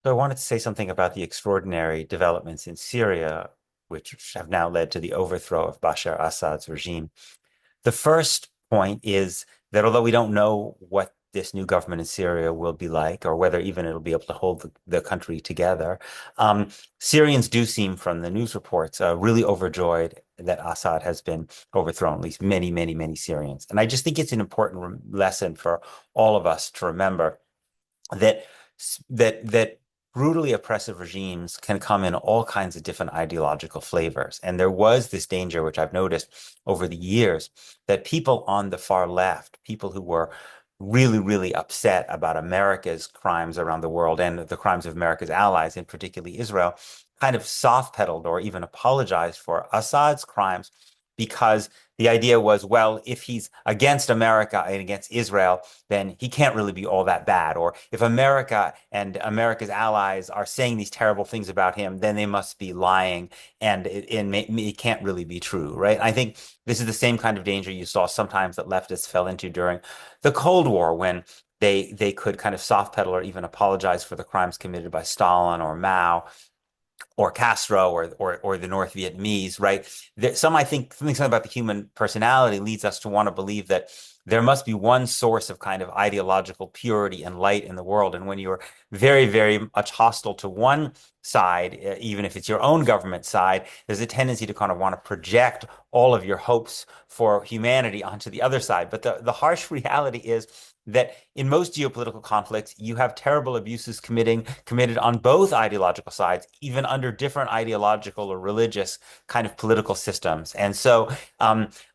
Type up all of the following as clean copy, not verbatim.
So I wanted to say something about the extraordinary developments in Syria, which have now led to the overthrow of Bashar Assad's regime. The first point is that although we don't know what this new government in Syria will be like, or whether even it'll be able to hold the country together, um, Syrians do seem, from the news reports, really overjoyed that Assad has been overthrown, at least many, many, many Syrians. And I just think it's an important lesson for all of us to remember that that brutally oppressive regimes can come in all kinds of different ideological flavors. And there was this danger, which I've noticed over the years, that people on the far left, people who were really, really upset about America's crimes around the world and the crimes of America's allies, and particularly Israel, kind of soft pedaled or even apologized for Assad's crimes because the idea was, well, if he's against America and against Israel, then he can't really be all that bad. Or if America and America's allies are saying these terrible things about him, then they must be lying, and it can't really be true, right? I think this is the same kind of danger you saw sometimes that leftists fell into during the Cold War, when they could kind of soft pedal or even apologize for the crimes committed by Stalin or Mao or Castro or the North Vietnamese, right? I think something about the human personality leads us to want to believe that there must be one source of kind of ideological purity and light in the world. And when you're very, very much hostile to one side, even if it's your own government side, there's a tendency to kind of want to project all of your hopes for humanity onto the other side. But the harsh reality is that in most geopolitical conflicts, you have terrible abuses committed on both ideological sides, even under different ideological or religious kind of political systems. And so,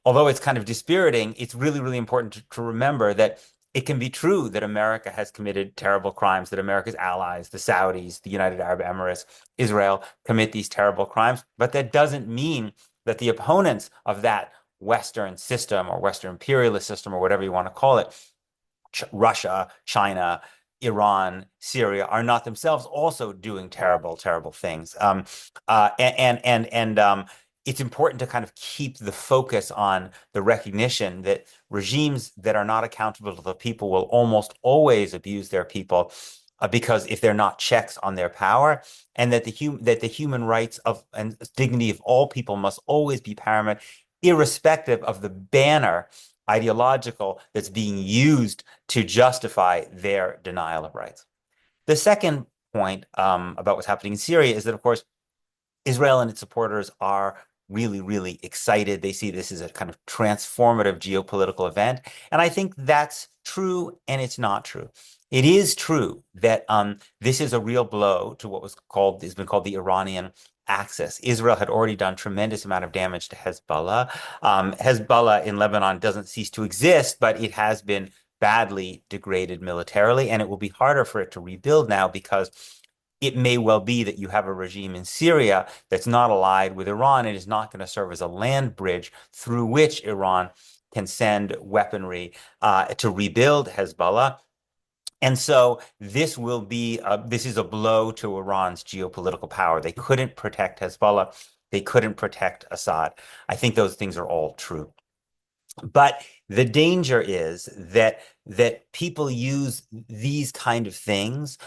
although it's kind of dispiriting, it's really, really important to remember that it can be true that America has committed terrible crimes, that America's allies, the Saudis, the United Arab Emirates, Israel, commit these terrible crimes. But that doesn't mean that the opponents of that Western system or Western imperialist system or whatever you want to call it, Russia, China, Iran, Syria, are not themselves also doing terrible, terrible things. It's important to kind of keep the focus on the recognition that regimes that are not accountable to the people will almost always abuse their people. Because if they're not checks on their power, and that the human rights of and dignity of all people must always be paramount, irrespective of the banner ideological that's being used to justify their denial of rights. The second point about what's happening in Syria is that, of course, Israel and its supporters are really, really excited. They see this as a kind of transformative geopolitical event. And I think that's true and it's not true. It is true that this is a real blow to what has been called the Iranian axis. Israel had already done tremendous amount of damage to Hezbollah. Hezbollah in Lebanon doesn't cease to exist, but it has been badly degraded militarily, and it will be harder for it to rebuild now because it may well be that you have a regime in Syria that's not allied with Iran and is not going to serve as a land bridge through which Iran can send weaponry to rebuild Hezbollah. And so this is a blow to Iran's geopolitical power. They couldn't protect Hezbollah. They couldn't protect Assad. I think those things are all true. But the danger is that people use these kind of things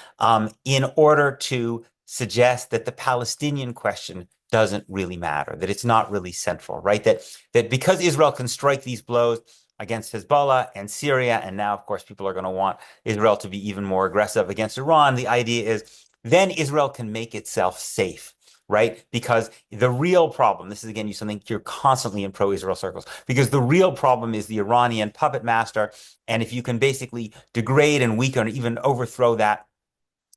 in order to suggest that the Palestinian question doesn't really matter, that it's not really central, right? That because Israel can strike these blows against Hezbollah and Syria, and now, of course, people are going to want Israel to be even more aggressive against Iran. The idea is then Israel can make itself safe, right? Because the real problem, this is again, you something you're constantly in pro-Israel circles, because the real problem is the Iranian puppet master. And if you can basically degrade and weaken or even overthrow that,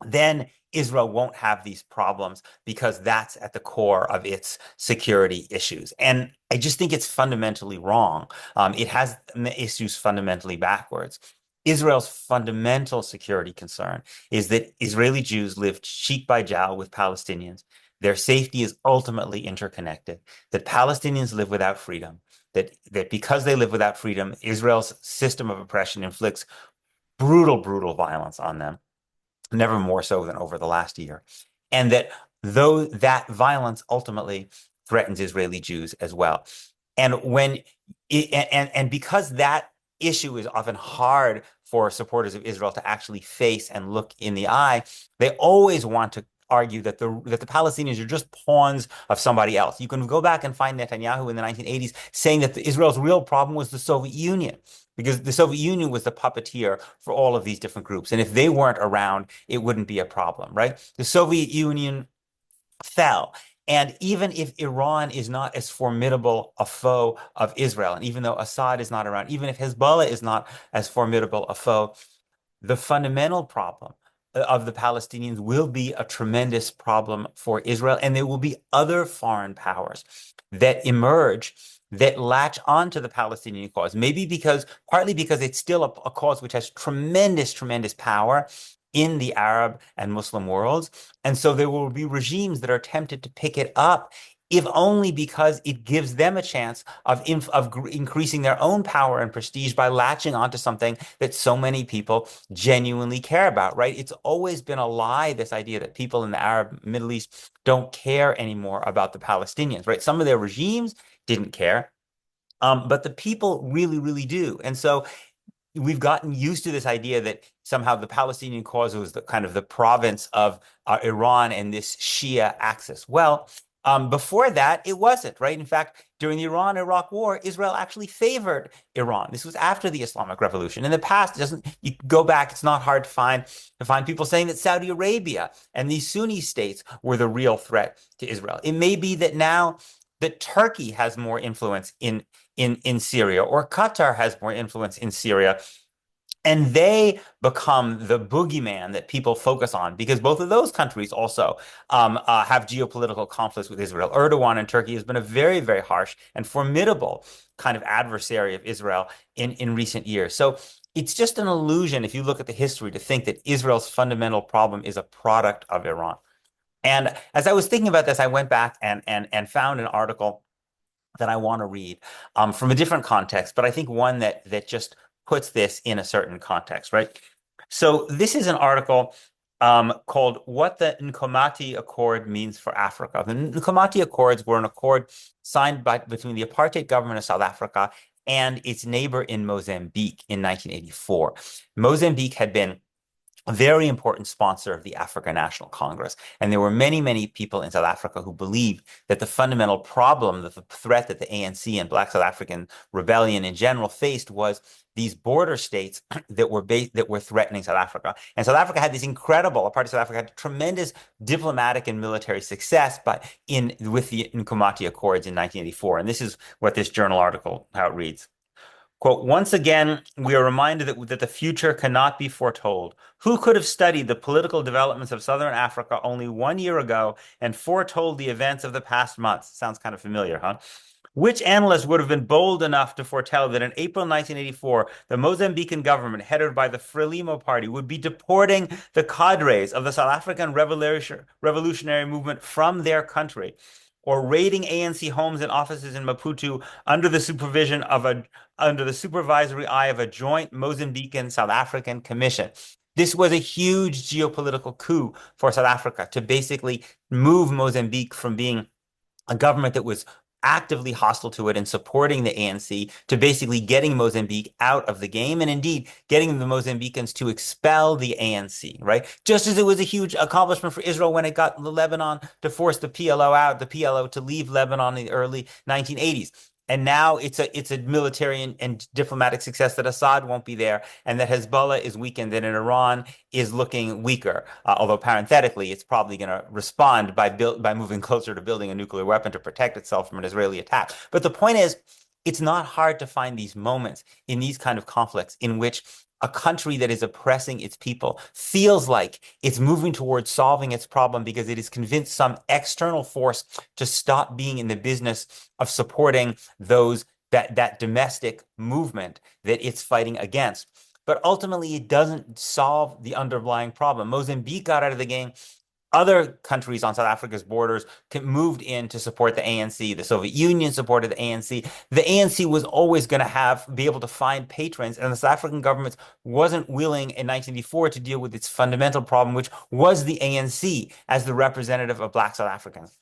then Israel won't have these problems because that's at the core of its security issues. And I just think it's fundamentally wrong. It has issues fundamentally backwards. Israel's fundamental security concern is that Israeli Jews live cheek by jowl with Palestinians. Their safety is ultimately interconnected, that Palestinians live without freedom, that because they live without freedom, Israel's system of oppression inflicts brutal, brutal violence on them, never more so than over the last year. And that though that violence ultimately threatens Israeli Jews as well. And because that issue is often hard for supporters of Israel to actually face and look in the eye. They always want to argue that the Palestinians are just pawns of somebody else. You can go back and find Netanyahu in the 1980s saying that Israel's real problem was the Soviet Union, because the Soviet Union was the puppeteer for all of these different groups. And if they weren't around, it wouldn't be a problem, right? The Soviet Union fell. And even if Iran is not as formidable a foe of Israel, and even though Assad is not around, even if Hezbollah is not as formidable a foe, the fundamental problem of the Palestinians will be a tremendous problem for Israel. And there will be other foreign powers that emerge that latch onto the Palestinian cause, maybe partly because it's still a cause which has tremendous, tremendous power in the Arab and Muslim worlds. And so there will be regimes that are tempted to pick it up, if only because it gives them a chance of increasing their own power and prestige by latching onto something that so many people genuinely care about, right? It's always been a lie, this idea that people in the Arab Middle East don't care anymore about the Palestinians, right? Some of their regimes didn't care, but the people really, really do. And so we've gotten used to this idea that somehow the Palestinian cause was the kind of the province of Iran and this Shia axis. Well, before that, it wasn't, right? In fact, during the Iran-Iraq War, Israel actually favored Iran. This was after the Islamic Revolution. In the past, you go back, it's not hard to find people saying that Saudi Arabia and these Sunni states were the real threat to Israel. It may be that now that Turkey has more influence in Syria, or Qatar has more influence in Syria, and they become the boogeyman that people focus on, because both of those countries also have geopolitical conflicts with Israel. Erdogan in Turkey has been a very, very harsh and formidable kind of adversary of Israel in recent years. So it's just an illusion, if you look at the history, to think that Israel's fundamental problem is a product of Iran. And as I was thinking about this, I went back and found an article that I want to read from a different context, but I think one that just puts this in a certain context, right? So this is an article called "What the Nkomati Accord Means for Africa." The Nkomati Accords were an accord signed between the apartheid government of South Africa and its neighbor in Mozambique in 1984. Mozambique had been a very important sponsor of the African National Congress. And there were many, many people in South Africa who believed that the fundamental problem, that the threat that the ANC and Black South African rebellion in general faced, was these border states that were threatening South Africa. And South Africa had this incredible, apartheid South Africa had tremendous diplomatic and military success, but with the Nkomati Accords in 1984. And this is what this journal article, how it reads. Quote, "Once again, we are reminded that the future cannot be foretold. Who could have studied the political developments of Southern Africa only 1 year ago and foretold the events of the past months?" Sounds kind of familiar, huh? Which analyst would have been bold enough to foretell that in April 1984, the Mozambican government, headed by the Frelimo Party, would be deporting the cadres of the South African revolutionary movement from their country, or raiding ANC homes and offices in Maputo under the supervisory eye of a joint Mozambican-South African commission? This was a huge geopolitical coup for South Africa to basically move Mozambique from being a government that was actively hostile to it and supporting the ANC, to basically getting Mozambique out of the game, and indeed getting the Mozambicans to expel the ANC, right? Just as it was a huge accomplishment for Israel when it got Lebanon to force the PLO out, the PLO to leave Lebanon in the early 1980s. And now it's a military and diplomatic success that Assad won't be there, and that Hezbollah is weakened, and in Iran is looking weaker. Although parenthetically, it's probably going to respond by moving closer to building a nuclear weapon to protect itself from an Israeli attack. But the point is, it's not hard to find these moments in these kind of conflicts in which a country that is oppressing its people feels like it's moving towards solving its problem because it is convinced some external force to stop being in the business of supporting that domestic movement that it's fighting against. But ultimately, it doesn't solve the underlying problem. Mozambique got out of the game. Other countries on South Africa's borders moved in to support the ANC. The Soviet Union supported the ANC. The ANC was always going to be able to find patrons, and the South African government wasn't willing in 1984 to deal with its fundamental problem, which was the ANC as the representative of Black South Africans.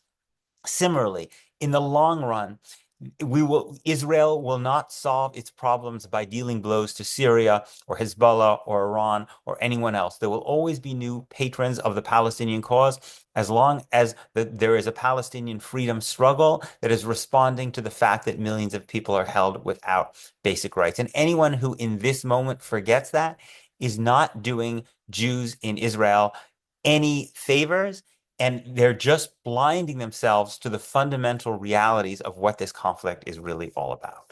Similarly, in the long run, Israel will not solve its problems by dealing blows to Syria or Hezbollah or Iran or anyone else. There will always be new patrons of the Palestinian cause as long as there is a Palestinian freedom struggle that is responding to the fact that millions of people are held without basic rights. And anyone who in this moment forgets that is not doing Jews in Israel any favors, and they're just blinding themselves to the fundamental realities of what this conflict is really all about.